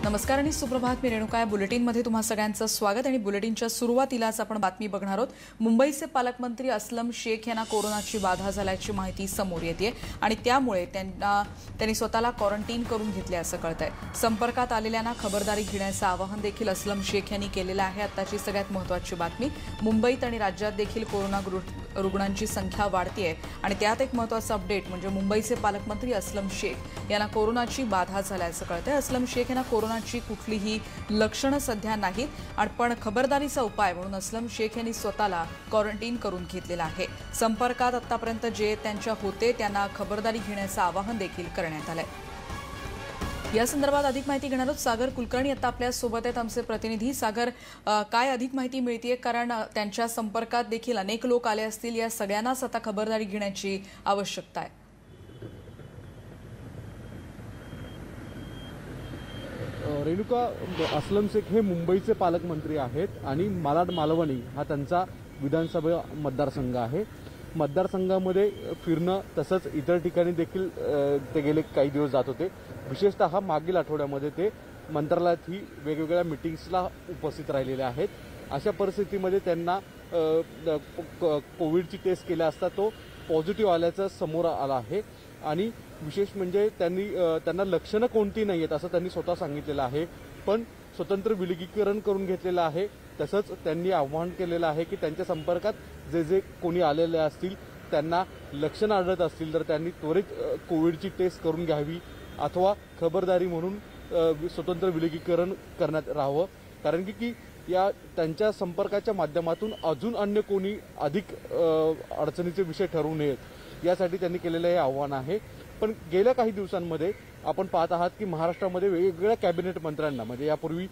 नमस्कार आणि सुप्रभात. मी रेणुका. बुलेटिनमध्ये तुम्हा सगळ्यांचं स्वागत. आणि बुलेटिनच्या सुरुवातीलाच आपण बातमी बघणार आहोत. मुंबईचे पालकमंत्री असलम शेख यांना कोरोनाची बाधा झाल्याची माहिती समोर येते आणि त्यामुळे त्यांनी स्वतःला क्वारंटाईन करून घेतले असं कळतंय. संपर्कात आलेल्यांना खबरदारी घेण्याचं आवाहन देखील असलम शेख यांनी केलेलं आहे. आताची सगळ्यात महत्त्वाची बातमी, मुंबईत आणि राज्यात देखील कोरोना रुग्णांची संख्या वाढतेय आणि त्यात एक महत्त्वाचा अपडेट म्हणजे मुंबईचे पालकमंत्री असलम शेख यांना कोरोनाची बाधा झाल्याचं कळतंय. असलम शेख यांना कोरोनाची कुठलीही लक्षणं सध्या नाहीत, पण खबरदारीचा उपाय म्हणून असलम शेख यांनी स्वतःला क्वारंटाईन करून घेतलेला आहे. संपर्कात आतापर्यंत जे त्यांच्या होते त्यांना खबरदारी घेण्याचं आवाहन देखील करण्यात आलंय. या संदर्भात अधिक माहिती घेणार आहोत. सागर कुलकर्णी आता आपल्या सोबत आहेत, आमचे प्रतिनिधी. सागर, काय अधिक माहिती मिळतेय? कारण त्यांच्या संपर्कात देखील अनेक लोक आले असतील. या सगळ्यांनाच आता खबरदारी घेण्याची आवश्यकता आहे. रेणुका, असलम शेख हे मुंबईचे पालकमंत्री आहेत आणि मालाड मालवणी हा त्यांचा विधानसभा मतदारसंघ आहे. मतदारसंघामध्ये फिरणं तसंच इतर ठिकाणी देखील ते गेले काही दिवस जात होते. विशेषतः मागील आठवड्यामध्ये ते मंत्रालयातही वेगवेगळ्या मिटिंग्सला उपस्थित राहिलेले आहेत. अशा परिस्थितीमध्ये त्यांना कोविडची टेस्ट केला असता तो पॉझिटिव्ह आल्याचं समोर आलं आहे. आणि विशेष म्हणजे त्यांना लक्षणं कोणती नाही आहेत असं त्यांनी स्वतः सांगितलेलं आहे, पण स्वतंत्र विलगीकरण करून घेतलेलं आहे. तसंच त्यांनी आवाहन केलेलं आहे की त्यांच्या संपर्कात जे कोणी आलेले असतील त्यांना लक्षणं आढळत असतील तर त्यांनी त्वरित कोविडची टेस्ट करून घ्यावी अथवा खबरदारी म्हणून स्वतंत्र विलगीकरण करण्यात राहावं. कारण की या त्यांच्या संपर्काच्या माध्यमातून अजून अन्य कोणी अधिक अडचणीचे विषय ठरवू नयेत यासाठी त्यांनी केलेलं हे आव्हान आहे. पण गेल्या काही दिवसांमध्ये आपण पाहत आहात की महाराष्ट्रामध्ये वेगवेगळ्या कॅबिनेट मंत्र्यांना म्हणजे यापूर्वी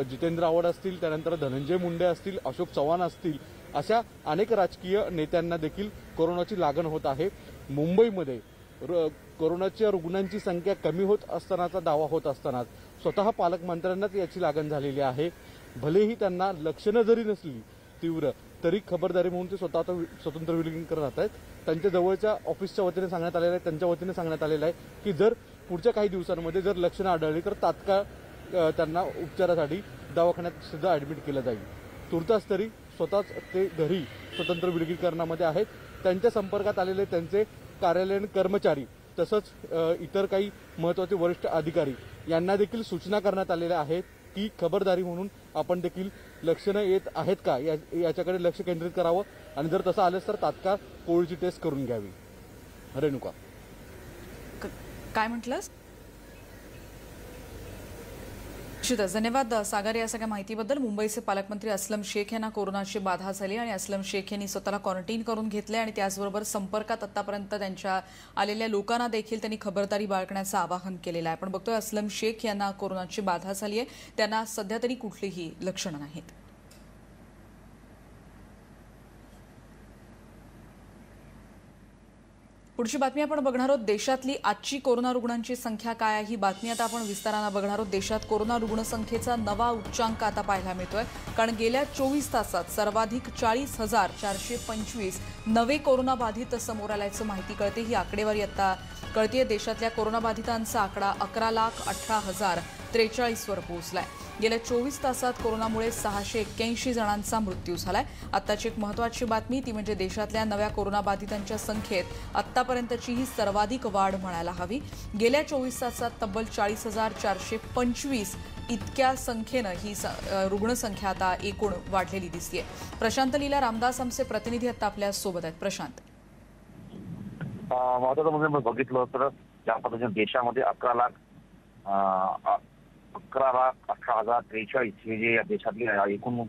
जितेंद्र आव्हाड असतील, त्यानंतर धनंजय मुंडे असतील, अशोक चव्हाण असतील, अशा अनेक राजकीय नेत्यांना देखील कोरोनाची लागण होत आहे. मुंबईमध्ये कोरोनाच्या रुग्णांची संख्या कमी होत असतानाचा दावा होत असतानाच स्वतः पालकमंत्र्यांनाच याची लागण झालेली आहे. भलेही त्यांना लक्षणं जरी नसली तीव्र तरी खबरदारी म्हणून ते स्वतंत्र विलगीकरण राहत आहेत. त्यांच्या जवळच्या ऑफिसच्या वतीने सांगण्यात आलेलं आहे, त्यांच्या वतीने सांगण्यात आलेलं आहे की जर पुढच्या काही दिवसांमध्ये जर लक्षणं आढळली तर तात्काळ त्यांना उपचारासाठी दवाखान्यात सुद्धा ॲडमिट केलं जाईल. तुर्तास तरी स्वतःच ते घरी स्वतंत्र विलगीकरणामध्ये आहेत. त्यांच्या संपर्कात आलेले त्यांचे कार्यालयीन कर्मचारी तसंच इतर काही महत्त्वाचे वरिष्ठ अधिकारी यांना देखील सूचना करण्यात आलेल्या आहेत की खबरदारी म्हणून आपण देखील लक्षणं येत आहेत का याच्याकडे लक्ष केंद्रित करावं आणि जर तसं आलंच तर तात्काळ कोविडची टेस्ट करून घ्यावी. रेणुका, काय म्हटलंस? निश्चितच धन्यवाद सागर या सगळ्या माहितीबद्दल. मुंबईचे पालकमंत्री असलम शेख यांना कोरोनाची बाधा झाली आणि असलम शेख यांनी स्वतःला क्वारंटाईन करून घेतले आणि त्याचबरोबर संपर्कात आतापर्यंत त्यांच्या आलेल्या लोकांना देखील त्यांनी खबरदारी बाळगण्याचं आवाहन केलेलं आहे. आपण बघतोय असलम शेख यांना कोरोनाची बाधा झाली आहे. त्यांना सध्या तरी कुठलीही लक्षणं नाहीत. पुढची बातमी आपण बघणार आहोत. देशातली आजची कोरोना रुग्णांची संख्या काय आहे ही बातमी आता आपण विस्तारानं बघणार आहोत. देशात कोरोना रुग्णसंख्येचा नवा उच्चांक आता पाहायला मिळतोय. कारण गेल्या 24 तासात सर्वाधिक 40,425 नवे कोरोनाबाधित समोर आल्याचं माहिती कळते. ही आकडेवारी आता कळतेय. देशातल्या कोरोनाबाधितांचा आकडा 11,18,043 वर पोहोचलाय. गेल्या 24 तासात कोरोनामुळे 681 जणांचा मृत्यू झालाय. आताची एक महत्त्वाची बातमी ती म्हणजे देशातल्या नव्या कोरोनाबाधितांच्या संख्येत आतापर्यंतची ही सर्वाधिक वाढ म्हणायला हवी. गेल्या 24 तासात तब्बल 40,425 इतक्या संख्येनं ही रुग्णसंख्या आता एकूण वाढलेली दिसतेय. प्रशांत लीला रामदास आमचे प्रतिनिधी आता आपल्या सोबत आहेत. प्रशांत, महत्वाचं म्हणजे बघितलं तर ज्या पद्धतीने देशामध्ये 11,18,043 हे जे या देशातले एकूण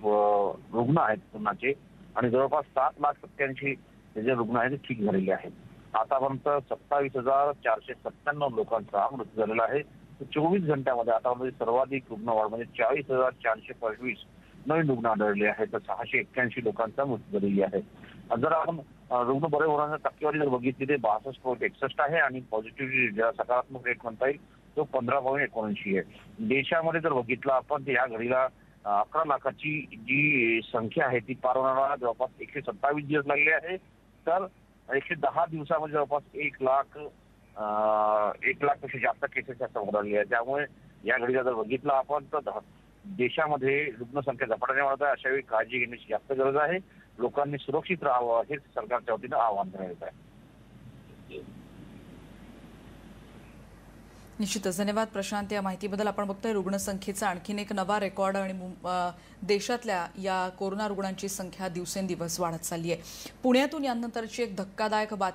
रुग्ण आहेत कोरोनाचे आणि जवळपास 7,87,000 जे रुग्ण आहेत ते ठीक झालेले आहेत. आतापर्यंत 27,497 लोकांचा मृत्यू झालेला आहे. 24 घंट्यामध्ये आतापर्यंत सर्वाधिक रुग्ण वाढ म्हणजे 40,425 नवीन रुग्ण आढळले आहेत. तर 681 लोकांचा मृत्यू झालेली आहे. जर आपण रुग्ण बरे होण्याच्या टक्केवारी जर बघितली ते 62.61 आहे आणि पॉझिटिव्हिटी ज्याला सकारात्मक रेट म्हणता येईल तो 15.79 आहे. देशामध्ये जर बघितलं आपण तर या घडीला 11 लाखाची जी संख्या आहे ती पार होण्याला जवळपास 127 दिवस लागले आहे. तर 110 दिवसामध्ये जवळपास 1 लाख पेक्षा जास्त केसेस समोर आले आहेत. त्यामुळे या घडीला जर बघितलं आपण तर देशामध्ये रुग्णसंख्या झपाट्याने वाढत आहे. अशा वेळी काळजी घेण्याची जास्त गरज आहे. लोकांनी सुरक्षित राहावं हेच सरकारच्या वतीनं आवाहन करण्यात येत आहे. निश्चितच धन्यवाद प्रशांत या माहितीबद्दल. आपण बघतोय रुग्णसंख्येचा आणखीन एक नवा रेकॉर्ड आणि देशातल्या या कोरोना रुग्णांची संख्या दिवसेंदिवस वाढत चालली आहे. पुण्यातून यानंतरची एक धक्कादायक बातमी